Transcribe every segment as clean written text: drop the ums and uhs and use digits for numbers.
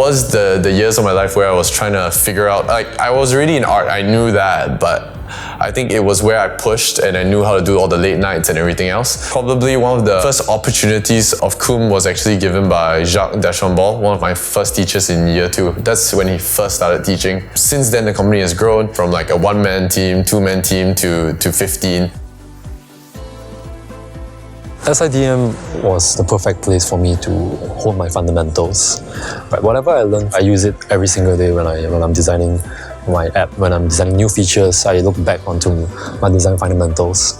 was the years of my life where I was trying to figure out, like, I was already in art, I knew that, but I think it was where I pushed and I knew how to do all the late nights and everything else. Probably one of the first opportunities of CUM was actually given by Jacques Deschambault, one of my first teachers in year 2. That's when he first started teaching. Since then, the company has grown from like a one-man team, two-man team to 15. SIDM was the perfect place for me to hone my fundamentals. Right, whatever I learn, I use it every single day when I'm designing my app, when I'm designing new features. I look back onto my design fundamentals.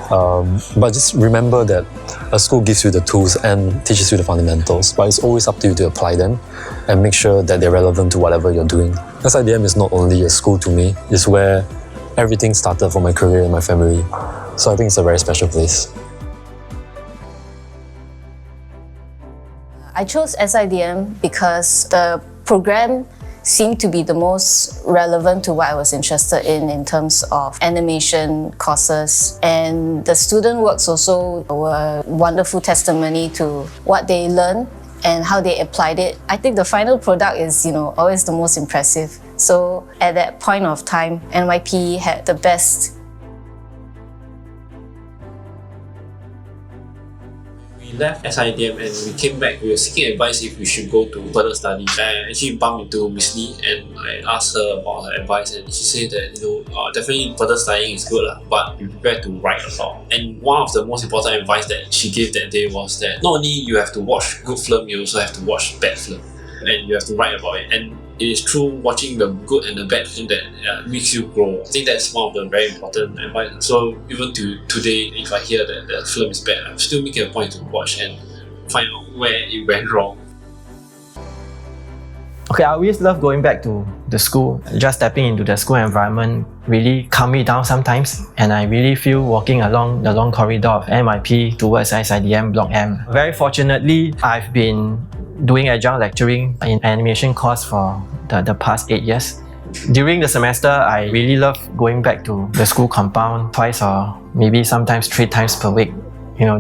But just remember that a school gives you the tools and teaches you the fundamentals, but it's always up to you to apply them and make sure that they're relevant to whatever you're doing. SIDM is not only a school to me, it's where everything started for my career and my family. So I think it's a very special place. I chose SIDM because the program seemed to be the most relevant to what I was interested in terms of animation courses. And the student works also were a wonderful testimony to what they learned and how they applied it. I think the final product is, always the most impressive. So at that point of time, NYP had the best. We left SIDM and we came back. We were seeking advice if we should go to further studies. I actually bumped into Miss Lee and I asked her about her advice, and she said that definitely further studying is good, but be prepared to write a lot. And one of the most important advice that she gave that day was that not only you have to watch good film, you also have to watch bad film, and you have to write about it. And it is through watching the good and the bad film that makes you grow. I think that's one of the very important advice. So even to today, if I hear that the film is bad, I'm still making a point to watch and find out where it went wrong. Okay, I always love going back to the school. Just stepping into the school environment really calm me down sometimes, and I really feel walking along the long corridor of NYP towards SIDM Block M. Very fortunately, I've been doing adjunct lecturing in animation course for the past 8 years. During the semester, I really love going back to the school compound twice or maybe sometimes 3 times per week,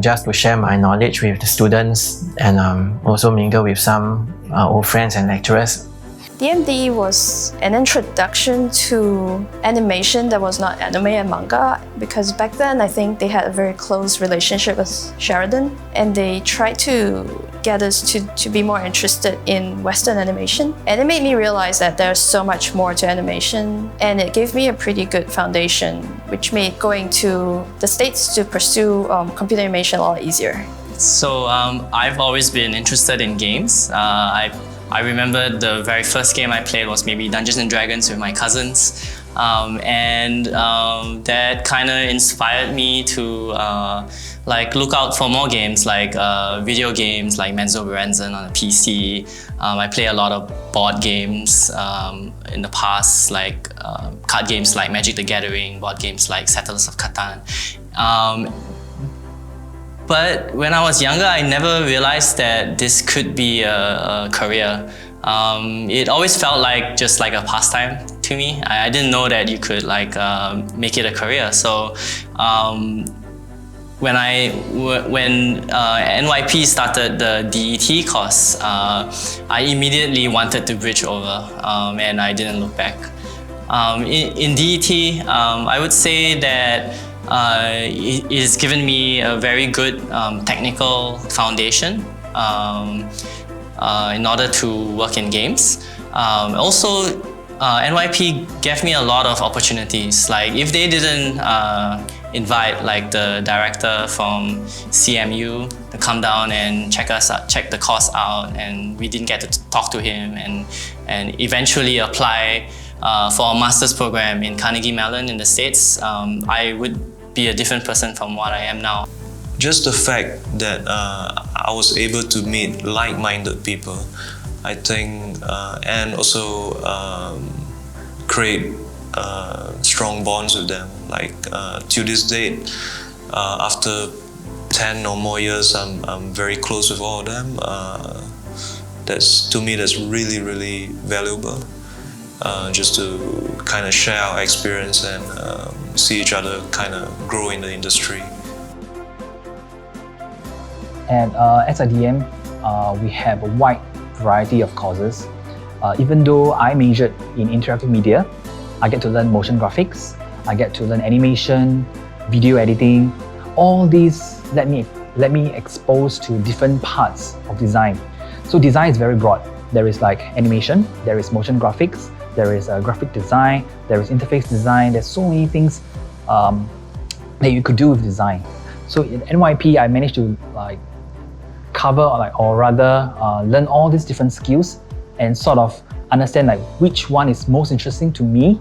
just to share my knowledge with the students and also mingle with some old friends and lecturers. DMD was an introduction to animation that was not anime and manga, because back then I think they had a very close relationship with Sheridan, and they tried to get us to be more interested in Western animation. And it made me realize that there's so much more to animation, and it gave me a pretty good foundation, which made going to the States to pursue computer animation a lot easier. So I've always been interested in games. I remember the very first game I played was maybe Dungeons and Dragons with my cousins, and that kind of inspired me to look out for more games, like video games like Menzo Berenzon on a PC. I play a lot of board games in the past, like card games like Magic the Gathering, board games like Settlers of Catan. But when I was younger, I never realized that this could be a career. It always felt like just like a pastime to me. I didn't know that you could make it a career. So when NYP started the DET course, I immediately wanted to bridge over, and I didn't look back. In DET, I would say that it has given me a very good technical foundation in order to work in games. Also, NYP gave me a lot of opportunities. Like if they didn't invite the director from CMU to come down and check the course out, and we didn't get to talk to him and eventually apply for a master's program in Carnegie Mellon in the States, I would be a different person from what I am now. Just the fact that I was able to meet like-minded people, I think, and also create strong bonds with them. To this date, after 10 or more years, I'm very close with all of them. To me, that's really, really valuable. Just to kind of share our experience and see each other kind of grow in the industry. At SIDM, we have a wide variety of courses. Even though I majored in interactive media, I get to learn motion graphics, I get to learn animation, video editing. All these let me expose to different parts of design. So design is very broad. There is like animation, there is motion graphics, there is graphic design, there is interface design. There's so many things that you could do with design. So in NYP, I managed to like cover or rather learn all these different skills and sort of understand like which one is most interesting to me,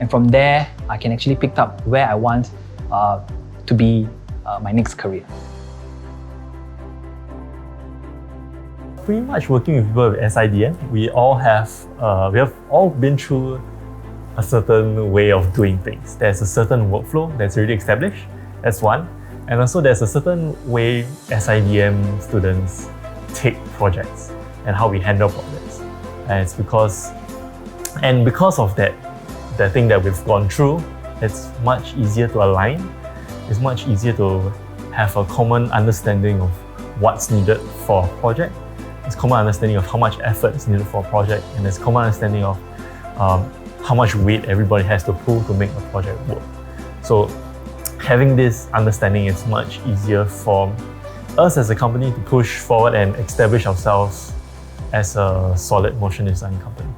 and from there I can actually pick up where I want to be my next career. Pretty much working with people with SIDM, we have all been through a certain way of doing things. There's a certain workflow that's already established, that's one. And also there's a certain way SIDM students take projects and how we handle projects. And it's because of that, the thing that we've gone through, it's much easier to align. It's much easier to have a common understanding of what's needed for a project. It's common understanding of how much effort is needed for a project, and there's common understanding of how much weight everybody has to pull to make a project work. So having this understanding is much easier for us as a company to push forward and establish ourselves as a solid motion design company.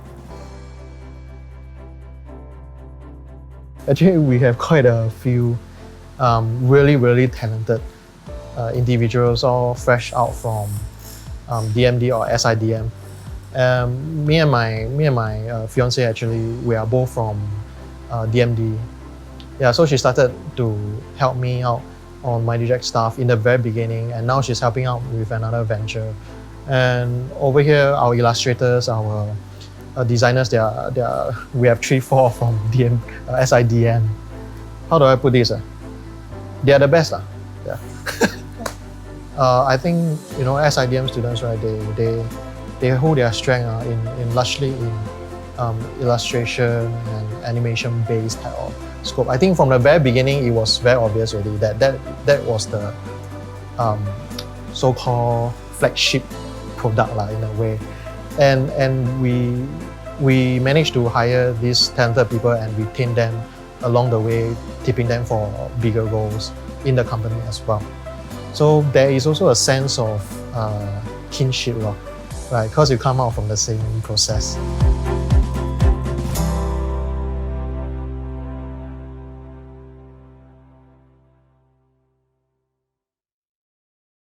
Actually, we have quite a few really talented individuals, all fresh out from DMD or SIDM. Me and my fiance, actually, we are both from DMD. Yeah, so she started to help me out on my project stuff in the very beginning, and now she's helping out with another venture. And over here, our illustrators, our designers, we have 3-4 from SIDM. How do I put this? They are the best. Yeah. I think SIDM students, right? They hold their strength in largely in illustration and animation based type of scope. I think from the very beginning it was very obvious already that was the so-called flagship product in a way, and we managed to hire these talented people and retain them along the way, tipping them for bigger roles in the company as well. So there is also a sense of kinship, right? Because you come out from the same process.